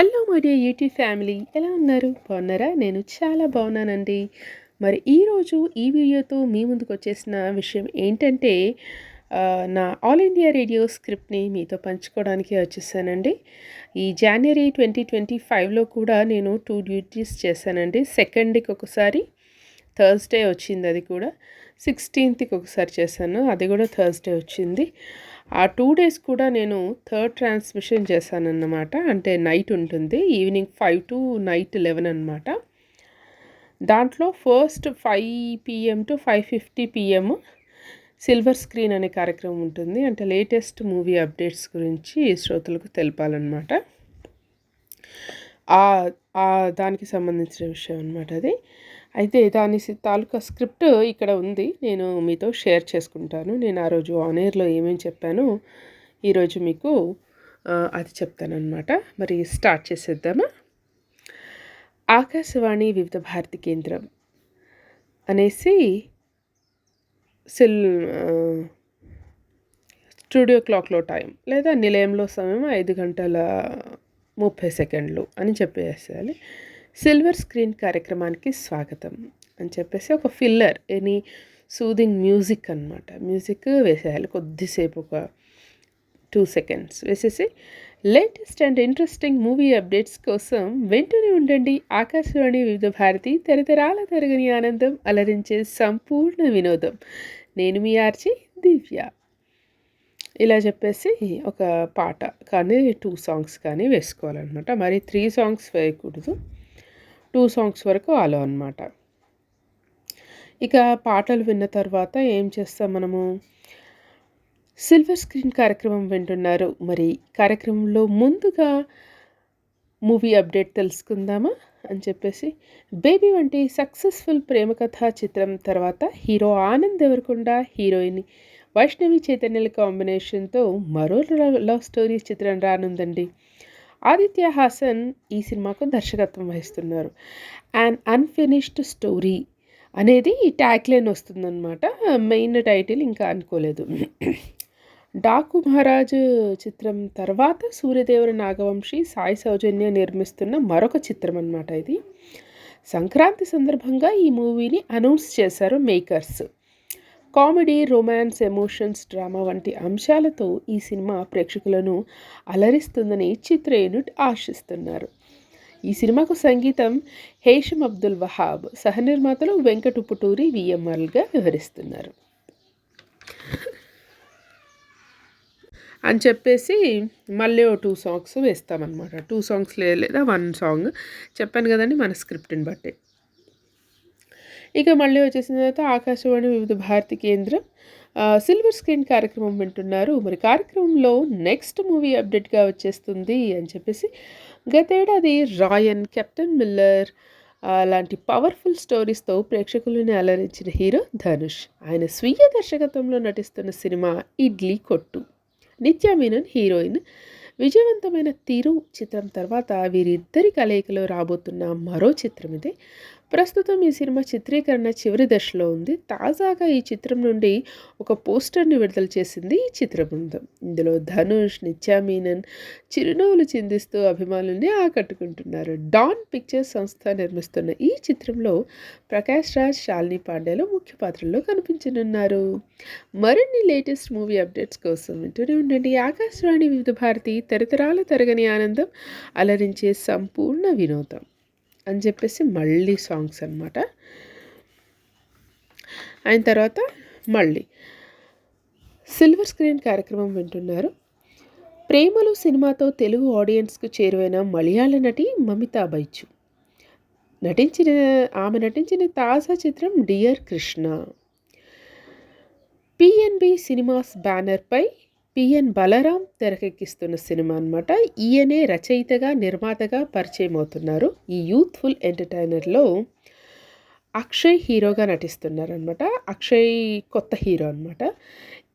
Hello my dear YouTube family, ఎలా ఉన్నారు? బాగున్నారా? నేను చాలా బాగున్నానండి. మరి ఈరోజు ఈ వీడియోతో మీ ముందుకు వచ్చేసిన విషయం ఏంటంటే నా ఆల్ ఇండియా రేడియో స్క్రిప్ట్ని మీతో పంచుకోవడానికి వచ్చేసానండి. ఈ జనవరి 2025లో కూడా నేను 2 డ్యూటీస్ చేశానండి. సెకండ్కి ఒకసారి థర్స్డే వచ్చింది, అది కూడా 16థ్కి ఒకసారి చేశాను, అది కూడా థర్స్డే వచ్చింది. ఆ 2 డేస్ కూడా నేను థర్డ్ ట్రాన్స్మిషన్ చేశానన్నమాట. అంటే నైట్ ఉంటుంది, ఈవినింగ్ 5 టు నైట్ 11 అనమాట. దాంట్లో first 5 PM to 5:50 PM silver screen అనే కార్యక్రమం ఉంటుంది. అంటే లేటెస్ట్ మూవీ అప్డేట్స్ గురించి శ్రోతలకు తెలపాలన్నమాట. దానికి సంబంధించిన విషయం అనమాట అది. అయితే దాని తాలూకా స్క్రిప్ట్ ఇక్కడ ఉంది, నేను మీతో షేర్ చేసుకుంటాను. నేను ఆ రోజు ఆన్ ఎయిర్లో ఏమేమి చెప్పానో ఈరోజు మీకు అది చెప్తానన్నమాట. మరి స్టార్ట్ చేసేద్దామా? ఆకాశవాణి వివిధ భారతి కేంద్రం అనేసి స్టూడియో క్లాక్లో టైం లేదా నిలయంలో సమయం 5:30 అని చెప్పేసేయాలి. సిల్వర్ స్క్రీన్ కార్యక్రమానికి స్వాగతం అని చెప్పేసి ఒక ఫిల్లర్, ఎనీ సూదింగ్ మ్యూజిక్ అనమాట. మ్యూజిక్ వేసేయాలి కొద్దిసేపు, ఒక 2 seconds వేసేసి latest and interesting movie updates కోసం వెంటనే ఉండండి ఆకాశవాణి వివిధ భారతి, తరతరాల తరగని ఆనందం, అలరించే సంపూర్ణ వినోదం. నేను మీ ఆర్జీ దివ్య. ఇలా చెప్పేసి ఒక పాట కానీ 2 songs కానీ వేసుకోవాలన్నమాట. మరి 3 songs వేయకూడదు, 2 songs వరకు అలో అనమాట. ఇక పాటలు విన్న తర్వాత ఏం చేస్తాం మనము? సిల్వర్ స్క్రీన్ కార్యక్రమం వింటున్నారు. మరి కార్యక్రమంలో ముందుగా మూవీ అప్డేట్ తెలుసుకుందామా అని చెప్పేసి, బేబీ వంటి సక్సెస్ఫుల్ ప్రేమ కథా చిత్రం తర్వాత హీరో ఆనంద్ దేవరకొండ, హీరోయిన్ వైష్ణవి చైతన్యల కాంబినేషన్తో మరో లవ్ స్టోరీ చిత్రం రానుందండి. ఆదిత్య హాసన్ ఈ సినిమాకు దర్శకత్వం వహిస్తున్నారు. అండ్ అన్ఫినిష్డ్ స్టోరీ అనేది ఈ ట్యాగ్లైన్ వస్తుందన్నమాట. మెయిన్ టైటిల్ ఇంకా అనుకోలేదు. డాకు మహారాజ్ చిత్రం తర్వాత సూర్యదేవర నాగవంశి, సాయి సౌజన్య నిర్మిస్తున్న మరొక చిత్రం అన్నమాట ఇది. సంక్రాంతి సందర్భంగా ఈ మూవీని అనౌన్స్ చేశారు makers. Comedy, romance, emotions, drama వంటి అంశాలతో ఈ సినిమా ప్రేక్షకులను అలరిస్తుందని చిత్ర యూనిట్ ఆశిస్తున్నారు. ఈ సినిమాకు సంగీతం హేషమ్ అబ్దుల్ వహాబ్, సహనిర్మాతలు వెంకట్ ఉప్పుటూరి, విఎంఆర్గా వివరిస్తున్నారు అని చెప్పేసి మళ్ళీ 2 songs వేస్తామన్నమాట. 2 songs లేదా 1 song చెప్పాను కదండి మన స్క్రిప్ట్ని బట్టి. ఇక మళ్ళీ వచ్చేసిన తర్వాత ఆకాశవాణి వివిధ భారతి కేంద్రం సిల్వర్ స్క్రీన్ కార్యక్రమం వింటున్నారు. మరి కార్యక్రమంలో నెక్స్ట్ మూవీ అప్డేట్గా వచ్చేస్తుంది అని చెప్పేసి, గతేడాది రాయన్, కెప్టెన్ మిల్లర్ లాంటి పవర్ఫుల్ స్టోరీస్తో ప్రేక్షకులను అలరించిన హీరో ధనుష్. ఆయన స్వీయ దర్శకత్వంలో నటిస్తున్న సినిమా ఇడ్లీ కొట్టు. నిత్యా మీనన్ హీరోయిన్. విజయవంతమైన తిరు చిత్రం తర్వాత వీరిద్దరి కలయికలో రాబోతున్న మరో చిత్రం ఇదే. ప్రస్తుతం ఈ సినిమా చిత్రీకరణ చివరి దశలో ఉంది. తాజాగా ఈ చిత్రం నుండి ఒక పోస్టర్ని విడుదల చేసింది ఈ చిత్ర బృందం. ఇందులో ధనుష్, నిత్యా మీనన్ చిరునవ్వులు చిందిస్తూ అభిమానుల్ని ఆకట్టుకుంటున్నారు. డాన్ పిక్చర్స్ సంస్థ నిర్మిస్తున్న ఈ చిత్రంలో ప్రకాష్ రాజ్, శాలిని పాండేలో ముఖ్య పాత్రల్లో కనిపించనున్నారు. మరిన్ని లేటెస్ట్ మూవీ అప్డేట్స్ కోసం వింటూనే ఉండండి ఆకాశవాణి వివిధ భారతి, తరతరాల తరగని ఆనందం, అలరించే సంపూర్ణ వినోదం అని చెప్పేసి మళ్ళీ సాంగ్స్ అన్నమాట. అయిన తర్వాత మళ్ళీ సిల్వర్ స్క్రీన్ కార్యక్రమం వింటున్నారు. ప్రేమలు సినిమాతో తెలుగు ఆడియన్స్కు చేరువైన మలయాళ నటి మమితా బైచు ఆమె నటించిన తాజా చిత్రం డియర్ కృష్ణ. పిఎన్బి సినిమాస్ బ్యానర్పై పిఎన్ బలరాం తెరకెక్కిస్తున్న సినిమా అనమాట. ఈయనే రచయితగా, నిర్మాతగా పరిచయం అవుతున్నారు. ఈ యూత్ఫుల్ ఎంటర్టైనర్లో అక్షయ్ హీరోగా నటిస్తున్నారనమాట. అక్షయ్ కొత్త హీరో అనమాట.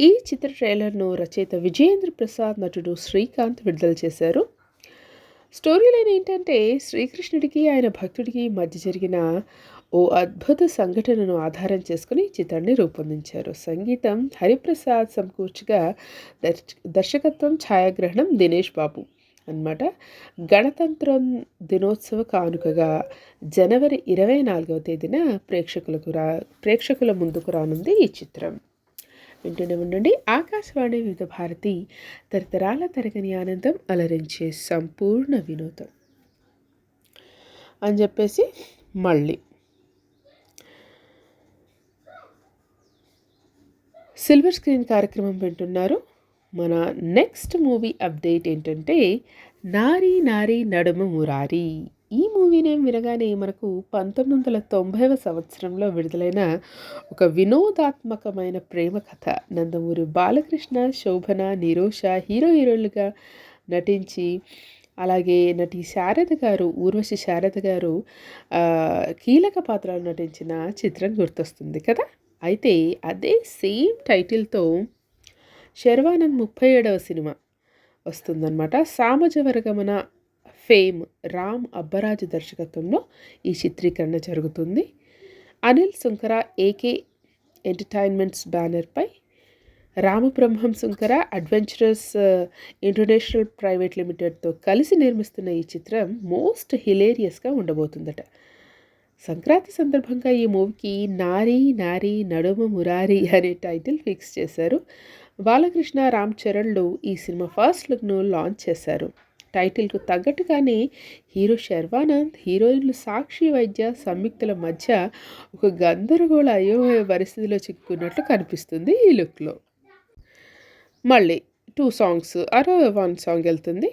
ఈ చిత్ర ట్రైలర్ను రచయిత విజయేంద్ర ప్రసాద్, నటుడు శ్రీకాంత్ విడుదల చేశారు. స్టోరీ లైన్ ఏంటంటే, శ్రీకృష్ణుడికి ఆయన భక్తుడికి మధ్య జరిగిన ఓ అద్భుత సంఘటనను ఆధారం చేసుకుని చిత్రాన్ని రూపొందించారు. సంగీతం హరిప్రసాద్ సమకూర్చగా, దర్శకత్వం, ఛాయాగ్రహణం దినేష్ బాబు. అన్నమాట. గణతంత్రం దినోత్సవ కానుకగా జనవరి 24వ తేదీన ప్రేక్షకుల ముందుకు రానుంది ఈ చిత్రం. వింటూనే ఉండండి ఆకాశవాణి వివిధ భారతి, తరతరాల తరగని ఆనందం, అలరించే సంపూర్ణ వినోదం అని చెప్పేసి మళ్ళీ సిల్వర్ స్క్రీన్ కార్యక్రమం వింటున్నారు. మన నెక్స్ట్ మూవీ అప్డేట్ ఏంటంటే నారీ నారీ నడుమ మురారి. ఈ మూవీ నేమ్ వినగానే మనకు 1990వ సంవత్సరంలో విడుదలైన ఒక వినోదాత్మకమైన ప్రేమ కథ. నందమూరి బాలకృష్ణ, శోభన, నిరోష హీరోలుగా నటించి, అలాగే నటి శారద గారు, ఊర్వశి శారద గారు కీలక పాత్రలు నటించిన చిత్రం గుర్తొస్తుంది కదా. అయితే అదే సేమ్ టైటిల్తో శర్వానంద్ 37వ సినిమా వస్తుందన్నమాట. సామజవర్గమన ఫేమ్ రామ్ అబ్బరాజు దర్శకత్వంలో ఈ చిత్రీకరణ జరుగుతుంది. అనిల్ సుంకర ఏకే ఎంటర్టైన్మెంట్స్ బ్యానర్పై Ramabrahmam Sunkara adventurous international private లిమిటెడ్తో కలిసి నిర్మిస్తున్న ఈ చిత్రం మోస్ట్ హిలేరియస్గా ఉండబోతుందట. సంక్రాంతి సందర్భంగా ఈ మూవీకి నారీ నారీ నడుమ మురారి అనే టైటిల్ ఫిక్స్ చేశారు. బాలకృష్ణ, రామ్ చరణ్లు ఈ సినిమా ఫస్ట్ లుక్ను లాంచ్ చేశారు. టైటిల్కు తగ్గట్టుగానే హీరో శర్వానంద్, హీరోయిన్లు సాక్షి వైద్య, సంయుక్తుల మధ్య ఒక గందరగోళ అయోమయ పరిస్థితిలో చిక్కుకున్నట్లు కనిపిస్తుంది ఈ లుక్లో. మళ్ళీ 2 సాంగ్స్ ఆర్ 1 సాంగ్ వెళ్తుంది.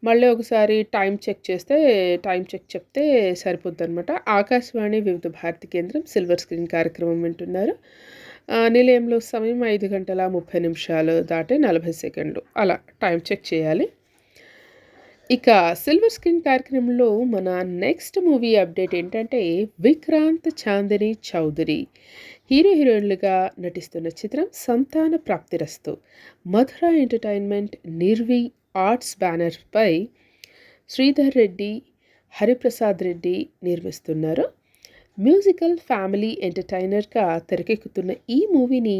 మళ్ళీ ఒకసారి టైం చెక్ చెప్తే సరిపోద్ది అనమాట. ఆకాశవాణి వివిధ భారతి కేంద్రం సిల్వర్ స్క్రీన్ కార్యక్రమం వింటున్నారు. నిలయంలో సమయం 5 గంటల 30 నిమిషాలు దాటి 40 సెకండ్లు అలా టైం చెక్ చేయాలి. ఇక సిల్వర్ స్క్రీన్ కార్యక్రమంలో మన నెక్స్ట్ మూవీ అప్డేట్ ఏంటంటే విక్రాంత్, చాందిని చౌదరి హీరోయిన్లుగా నటిస్తున్న చిత్రం సంతాన ప్రాప్తిరస్తు. మధుర ఎంటర్టైన్మెంట్, నిర్వి ఆర్ట్స్ బ్యానర్పై శ్రీధర్ రెడ్డి, హరిప్రసాద్ రెడ్డి నిర్మిస్తున్నారు. మ్యూజికల్ ఫ్యామిలీ ఎంటర్టైనర్గా తెరకెక్కుతున్న ఈ మూవీని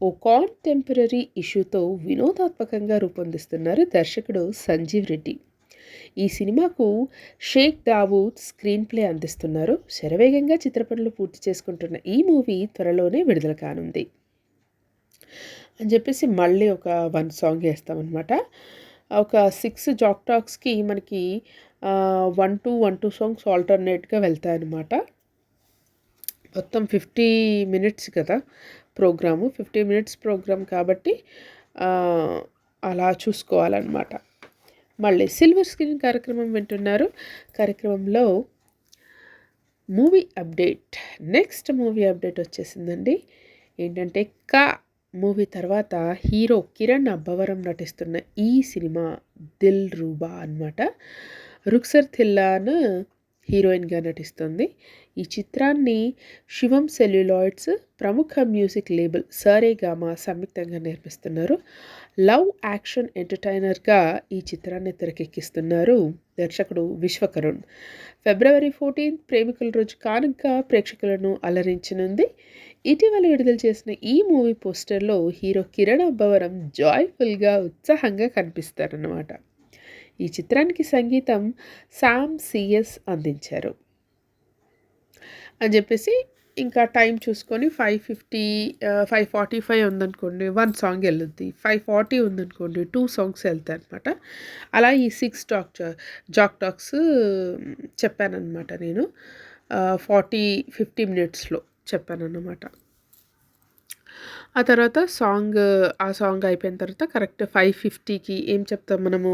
ఓ కాంటెంపరీ ఇష్యూతో వినోదాత్మకంగా రూపొందిస్తున్నారు దర్శకుడు సంజీవ్ రెడ్డి. ఈ సినిమాకు షేక్ దావూద్ స్క్రీన్ ప్లే అందిస్తున్నారు. శరవేగంగా చిత్రపటలు పూర్తి చేసుకుంటున్న ఈ మూవీ త్వరలోనే విడుదల కానుంది అని చెప్పేసి మళ్ళీ ఒక 1 సాంగ్ వేస్తామన్నమాట. ఒక 6 జాక్ టాక్స్కి మనకి 1-2 సాంగ్స్ ఆల్టర్నేట్గా వెళ్తాయన్నమాట. మొత్తం 50 మినిట్స్ కదా ప్రోగ్రాము, 50 మినిట్స్ ప్రోగ్రామ్ కాబట్టి అలా చూసుకోవాలన్నమాట. మళ్ళీ సిల్వర్ స్క్రీన్ కార్యక్రమం వింటున్నారు. కార్యక్రమంలో movie update, next movie update వచ్చేసిందండి. ఏంటంటే మూవీ తర్వాత హీరో కిరణ్ అబ్బవరం నటిస్తున్న ఈ సినిమా దిల్ రూబా అన్నమాట. రుక్సర్ థిల్లాన్ హీరోయిన్గా నటిస్తుంది. ఈ చిత్రాన్ని శివం సెల్యులాయిడ్స్, ప్రముఖ మ్యూజిక్ లేబుల్ సరేగామా సంయుక్తంగా నిర్మిస్తున్నారు. లవ్ యాక్షన్ ఎంటర్టైనర్గా ఈ చిత్రాన్ని తెరకెక్కిస్తున్నారు దర్శకుడు విశ్వకరుణ్. ఫిబ్రవరి 14 ప్రేమికుల రోజు కానుకగా ప్రేక్షకులను అలరించనుంది. ఇటీవల విడుదల చేసిన ఈ మూవీ పోస్టర్లో హీరో కిరణ్ అబ్బవరం జాయ్ఫుల్గా, ఉత్సాహంగా కనిపిస్తారన్నమాట. ఈ చిత్రానికి సంగీతం శామ్ సిఎస్ అందించారు అని చెప్పేసి ఇంకా టైం చూసుకొని 5:45 ఉందనుకోండి 1 సాంగ్ వెళ్ళుద్ది, 5:40 ఉందనుకోండి 2 సాంగ్స్ వెళ్తాయి అనమాట. అలా ఈ 6 జాక్ టాక్స్ చెప్పానన్నమాట నేను. 50 మినిట్స్లో చెప్పానన్నమాట. ఆ తర్వాత ఆ సాంగ్ అయిపోయిన తర్వాత కరెక్ట్ 5:50కి ఏం చెప్తాం మనము,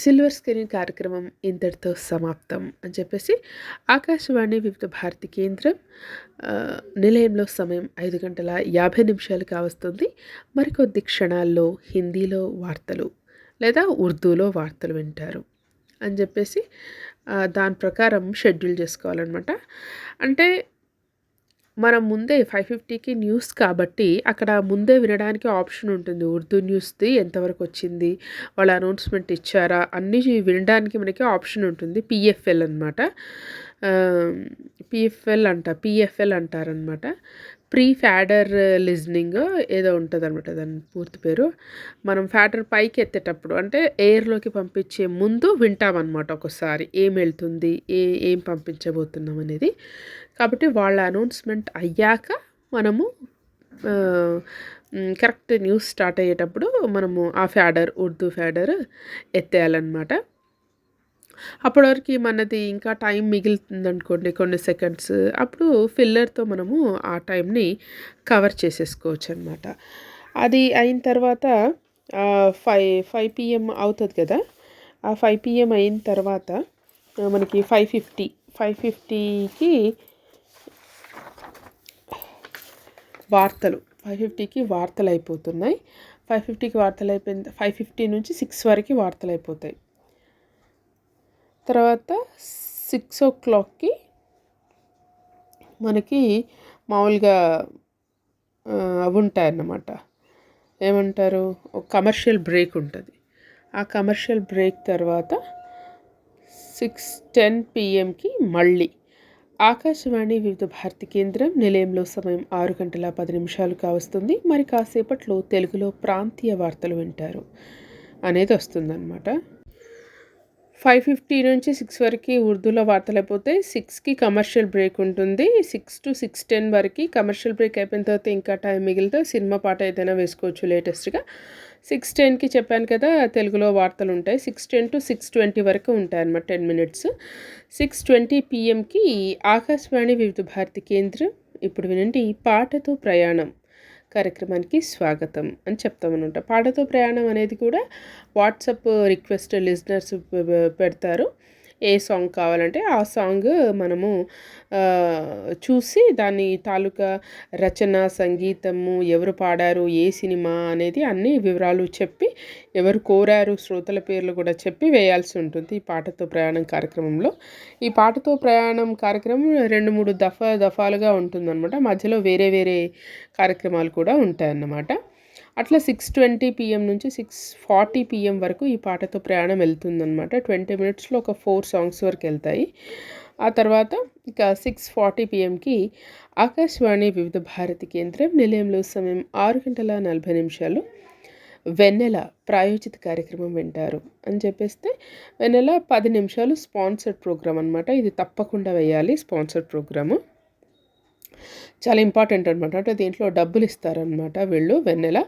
సిల్వర్ స్క్రీన్ కార్యక్రమం ఇంతటితో సమాప్తం అని చెప్పేసి ఆకాశవాణి వివిధ భారతి కేంద్రం నిలయంలో సమయం 5 గంటల 50 నిమిషాలు కావస్తుంది. మరికొద్ది క్షణాల్లో హిందీలో వార్తలు లేదా ఉర్దూలో వార్తలు వింటారు అని చెప్పేసి దాని ప్రకారం షెడ్యూల్ చేసుకోవాలన్నమాట. అంటే మనం ముందే 5:50కి న్యూస్ కాబట్టి అక్కడ ముందే వినడానికి ఆప్షన్ ఉంటుంది. ఉర్దూ న్యూస్ది ఎంతవరకు వచ్చింది, వాళ్ళు అనౌన్స్మెంట్ ఇచ్చారా, అన్నీ వినడానికి మనకి ఆప్షన్ ఉంటుంది. పిఎఫ్ఎల్ అనమాట, పిఎఫ్ఎల్ అంటారనమాట. ప్రీ ఫ్యాడర్ లిజనింగ్ ఏదో ఉంటుందన్నమాట దాని పూర్తి పేరు. మనం ఫ్యాడర్ పైకి ఎత్తేటప్పుడు అంటే ఎయిర్లోకి పంపించే ముందు వింటామన్నమాట ఒకసారి ఏం వెళ్తుంది, ఏం పంపించబోతున్నాం అనేది. కాబట్టి వాళ్ళ అనౌన్స్మెంట్ అయ్యాక మనము కరెక్ట్ న్యూస్ స్టార్ట్ అయ్యేటప్పుడు మనము ఆ ఫ్యాడర్, ఉర్దూ ఫ్యాడర్ ఎత్తేయాలన్నమాట. అప్పటి వరకు మనది ఇంకా టైం మిగులుతుందనుకోండి కొన్ని సెకండ్స్, అప్పుడు ఫిల్లర్తో మనము ఆ టైంని కవర్ చేసేసుకోవచ్చు అనమాట. అది అయిన తర్వాత 5 PM అవుతుంది కదా. ఆ 5 PM అయిన తర్వాత మనకి 5:50కి వార్తలు 5:50కి వార్తలు అయిపోతున్నాయి. 5:50కి వార్తలు అయిపోయిన 5:50 నుంచి 6 వరకు వార్తలు అయిపోతాయి. తర్వాత 6 o'clockకి మనకి మామూలుగా అవి ఉంటాయన్నమాట. ఏమంటారు, ఒక కమర్షియల్ బ్రేక్ ఉంటుంది. ఆ కమర్షియల్ బ్రేక్ తర్వాత 6:10 PMకి మళ్ళీ ఆకాశవాణి వివిధ భారతి కేంద్రం నిలయంలో సమయం 6:10 కావస్తుంది. మరి కాసేపట్లో తెలుగులో ప్రాంతీయ వార్తలు వింటారు అనేది వస్తుందన్నమాట. 5:50 నుంచి 6 వరకు ఉర్దూలో వార్తలు అయిపోతాయి. 6కి కమర్షియల్ బ్రేక్ ఉంటుంది. 6 to 6:10 వరకు కమర్షియల్ బ్రేక్ అయిపోయిన తర్వాత ఇంకా టైం మిగిలితే సినిమా పాట ఏదైనా వేసుకోవచ్చు లేటెస్ట్గా. 6:10కి చెప్పాను కదా తెలుగులో వార్తలు ఉంటాయి. 6:10 to 6:20 వరకు ఉంటాయన్నమాట, 10 minutes. 6:20 PMకి ఆకాశవాణి వివిధ భారతి కేంద్రం. ఇప్పుడు వినండి, పాటతో ప్రయాణం కార్యక్రమానికి స్వాగతం అని చెప్తామన్నమాట. పాటతో ప్రయాణం అనేది కూడా వాట్సాప్ రిక్వెస్ట్ లిజనర్స్ పెడతారు. ఏ సాంగ్ కావాలంటే ఆ సాంగ్ మనము చూసి దాని తాలూకా రచన, సంగీతము, ఎవరు పాడారు, ఏ సినిమా అనేది అన్ని వివరాలు చెప్పి, ఎవరు కోరారు శ్రోతల పేర్లు కూడా చెప్పి వేయాల్సి ఉంటుంది ఈ పాటతో ప్రయాణం కార్యక్రమంలో. ఈ పాటతో ప్రయాణం కార్యక్రమం 2-3 దఫాలుగా ఉంటుందన్నమాట. మధ్యలో వేరే వేరే కార్యక్రమాలు కూడా ఉంటాయన్నమాట. అట్లా 6:20 PM నుంచి 6:40 PM వరకు ఈ పాటతో ప్రయాణం వెళ్తుందన్నమాట. 20 minutesలో ఒక 4 songs వరకు వెళ్తాయి. ఆ తర్వాత ఇక 6:40 PMకి ఆకాశవాణి వివిధ భారతి కేంద్రం నిలయంలో సమయం 6:40 వెన్నెల ప్రాయోజిత కార్యక్రమం వింటారు అని చెప్పేస్తే, వెన్నెల 10 నిమిషాలు స్పాన్సర్డ్ ప్రోగ్రామ్ అనమాట. ఇది తప్పకుండా వేయాలి, స్పాన్సర్డ్ ప్రోగ్రాము చాలా ఇంపార్టెంట్ అనమాట. అంటే దీంట్లో డబ్బులు ఇస్తారనమాట వీళ్ళు, వెన్నెల.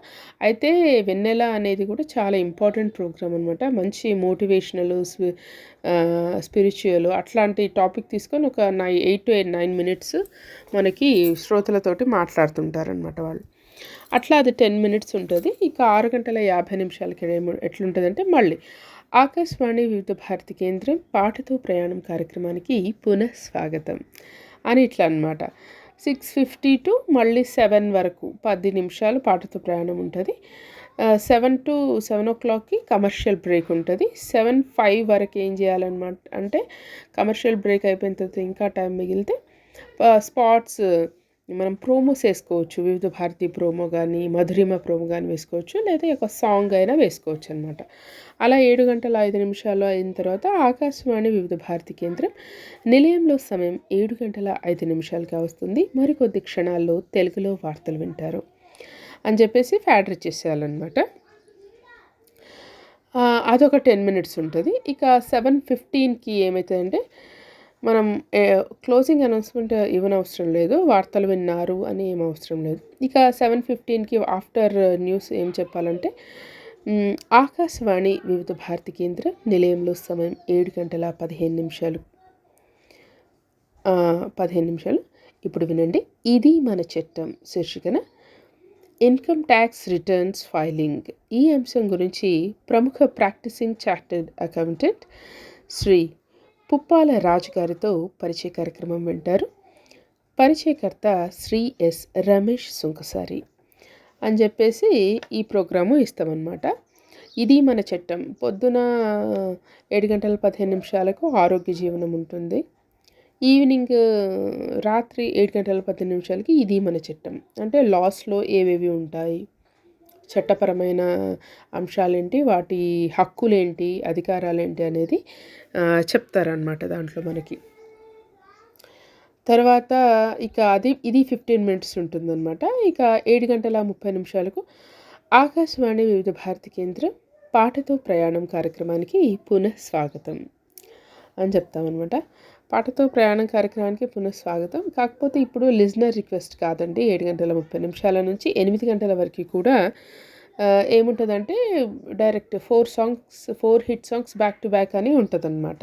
అయితే వెన్నెల అనేది కూడా చాలా ఇంపార్టెంట్ ప్రోగ్రామ్ అనమాట. మంచి మోటివేషనల్, స్పిరిచువల్ అట్లాంటి టాపిక్ తీసుకొని ఒక 8 to 9 minutes మనకి శ్రోతలతోటి మాట్లాడుతుంటారనమాట వాళ్ళు. అట్లా అది 10 minutes ఉంటుంది. ఇక 6:50 ఎట్లుంటుందంటే మళ్ళీ ఆకాశవాణి వివిధ భారతి కేంద్రం పాటతో ప్రయాణం కార్యక్రమానికి పునఃస్వాగతం అని ఇట్లా అనమాట. 6:50 to మళ్ళీ 7 వరకు 10 నిమిషాలు పాటతో ప్రయాణం ఉంటుంది. 7 to 7 o'clockకి కమర్షియల్ బ్రేక్ ఉంటుంది. 7:05 వరకు ఏం చేయాలన్నమాట అంటే, కమర్షియల్ బ్రేక్ అయిపోయిన తర్వాత ఇంకా టైం మిగిలితే స్పాట్స్ మనం ప్రోమోస్ వేసుకోవచ్చు. వివిధ భారతి ప్రోమో కానీ, మధురిమ ప్రోమో కానీ వేసుకోవచ్చు, లేదా ఒక సాంగ్ అయినా వేసుకోవచ్చు అనమాట. అలా 7:05 అయిన తర్వాత ఆకాశవాణి వివిధ భారతి కేంద్రం నిలయంలో సమయం 7:05 వస్తుంది. మరికొద్ది క్షణాల్లో తెలుగులో వార్తలు వింటారు అని చెప్పేసి ఫ్యాడర్ ఇచ్చేసేయాలన్నమాట. అదొక 10 minutes ఉంటుంది. ఇక 7:15కి ఏమవుతుందంటే, మనం క్లోజింగ్ అనౌన్స్మెంట్ ఇవ్వనవసరం లేదు, వార్తలు విన్నారు అని ఏం అవసరం లేదు. ఇక 7:15కి ఆఫ్టర్ న్యూస్ ఏం చెప్పాలంటే, ఆకాశవాణి వివిధ భారతి కేంద్రం నిలయంలో సమయం 7:15 ఇప్పుడు వినండి, ఇది మన చట్టం శీర్షికన ఇన్కమ్ ట్యాక్స్ రిటర్న్స్ ఫైలింగ్. ఈ అంశం గురించి ప్రముఖ practising chartered accountant Shri Puppala Raju గారితో పరిచయ కార్యక్రమం వింటారు. పరిచయకర్త శ్రీ ఎస్ రమేష్ సుంకసారి అని చెప్పేసి ఈ ప్రోగ్రాము ఇస్తామన్నమాట. ఇది మన చట్టం పొద్దున 7:15 ఆరోగ్య జీవనం ఉంటుంది. ఈవినింగ్ రాత్రి 7:15 ఇది మన చట్టం. అంటే లాస్లో ఏవేవి ఉంటాయి, చట్టపరమైన అంశాలేంటి, వాటి హక్కులేంటి, అధికారాలేంటి అనేది చెప్తారనమాట దాంట్లో మనకి. తర్వాత ఇక ఇది 15 మినిట్స్ ఉంటుందనమాట. ఇక 7:30 ఆకాశవాణి వివిధ భారతి కేంద్రం పాటతో ప్రయాణం కార్యక్రమానికి పునఃస్వాగతం అని చెప్తామనమాట. పాటతో ప్రయాణం కార్యక్రమానికి పునఃస్వాగతం. కాకపోతే ఇప్పుడు లిజనర్ రిక్వెస్ట్ కాదండి. 7:30 నుంచి 8 గంటల వరకు కూడా ఏముంటుందంటే direct 4 hit songs back to back అని ఉంటుందన్నమాట.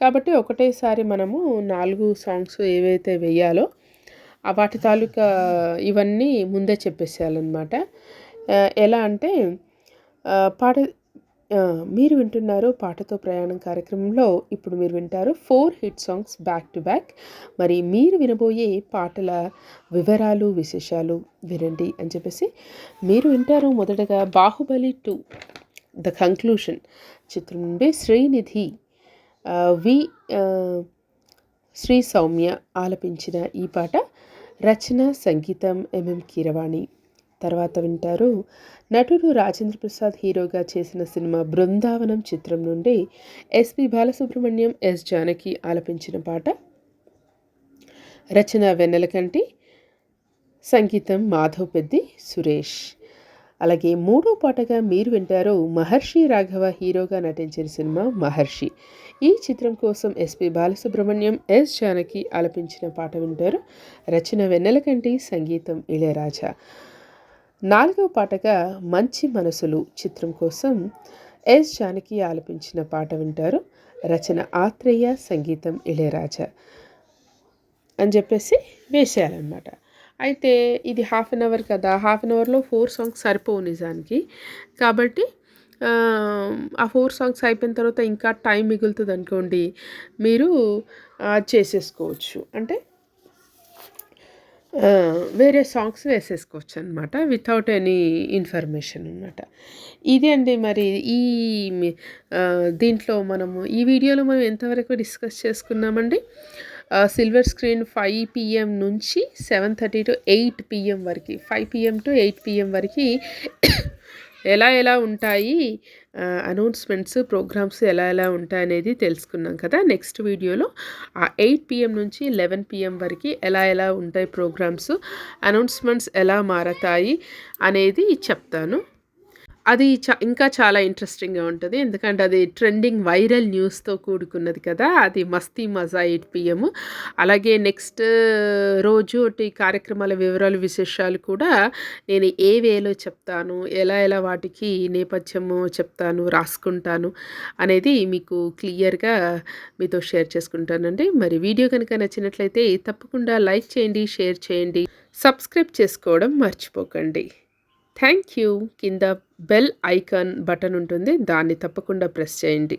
కాబట్టి ఒకటేసారి మనము 4 సాంగ్స్ ఏవైతే వెయ్యాలో వాటి తాలూకా ఇవన్నీ ముందే చెప్పేసేయాలన్నమాట. ఎలా అంటే పాట మీరు వింటున్నారు పాటతో ప్రయాణం కార్యక్రమంలో. ఇప్పుడు మీరు వింటారు 4 hit songs back to back. మరి మీరు వినబోయే పాటల వివరాలు విశేషాలు వినండి అని చెప్పేసి మీరు వింటారు. మొదటగా బాహుబలి 2 ద కంక్లూషన్ చిత్రం నుండి శ్రీనిధి శ్రీ సౌమ్య ఆలపించిన ఈ పాట. రచన సంగీతం ఎంఎం కీరవాణి. తర్వాత వింటారు నటుడు రాజేంద్ర ప్రసాద్ హీరోగా చేసిన సినిమా బృందావనం చిత్రం నుండి ఎస్పి బాలసుబ్రహ్మణ్యం, ఎస్ జానకి ఆలపించిన పాట. రచన వెన్నెలకంటి, సంగీతం మాధవ్ పెద్ది, సురేష్. అలాగే మూడో పాటగా మీరు వింటారు మహర్షి రాఘవ హీరోగా నటించిన సినిమా మహర్షి. ఈ చిత్రం కోసం ఎస్పి బాలసుబ్రహ్మణ్యం, ఎస్ జానకి ఆలపించిన పాట వింటారు. రచన వెన్నెలకంటి, సంగీతం ఇళయరాజా. నాలుగో పాటగా మంచి మనసులు చిత్రం కోసం ఎస్ జానకి ఆలపించిన పాట వింటారు. రచన ఆత్రేయ, సంగీతం ఇళయరాజా అని చెప్పేసి వేసేయాలన్నమాట. అయితే ఇది 1/2 అవర్ కదా, 1/2 అవర్లో 4 సాంగ్స్ సరిపోవు నిజానికి. కాబట్టి ఆ 4 సాంగ్స్ అయిపోయిన తర్వాత ఇంకా టైం మిగులుతుంది అనుకోండి, మీరు చేసేసుకోవచ్చు. అంటే వేరే సాంగ్స్ వేసేసుకోవచ్చు అనమాట, వితౌట్ ఎనీ ఇన్ఫర్మేషన్ అనమాట. ఇది అండి. మరి దీంట్లో మనము ఈ వీడియోలో మనం ఎంతవరకు డిస్కస్ చేసుకున్నామండి. సిల్వర్ స్క్రీన్ 5 PM నుంచి 7:30 to 8 PM వరకు, 5 PM to 8 PM వరకు ఎలా ఉంటాయి అనౌన్స్మెంట్స్, ప్రోగ్రామ్స్ ఎలా ఉంటాయనేది తెలుసుకున్నాం కదా. నెక్స్ట్ వీడియోలో ఆ 8 PM నుంచి 11 PM వరకు ఎలా ఉంటాయి ప్రోగ్రామ్స్, అనౌన్స్మెంట్స్ ఎలా మారతాయి అనేది చెప్తాను. అది ఇంకా చాలా ఇంట్రెస్టింగ్గా ఉంటుంది. ఎందుకంటే అది ట్రెండింగ్ వైరల్ న్యూస్తో కూడుకున్నది కదా. అది మస్తీ మజా 8 PM. అలాగే నెక్స్ట్ రోజు కార్యక్రమాల వివరాలు విశేషాలు కూడా నేను ఏ వేలో చెప్తాను, ఎలా వాటికి నేపథ్యము చెప్తాను, రాసుకుంటాను అనేది మీకు క్లియర్గా మీతో షేర్ చేసుకుంటానండి. మరి వీడియో కనుక నచ్చినట్లయితే తప్పకుండా లైక్ చేయండి, షేర్ చేయండి, సబ్స్క్రైబ్ చేసుకోవడం మర్చిపోకండి. Thank you. కింద బెల్ ఐకాన్ బటన్ ఉంటుంది, దాన్ని తప్పకుండా ప్రెస్ చేయండి.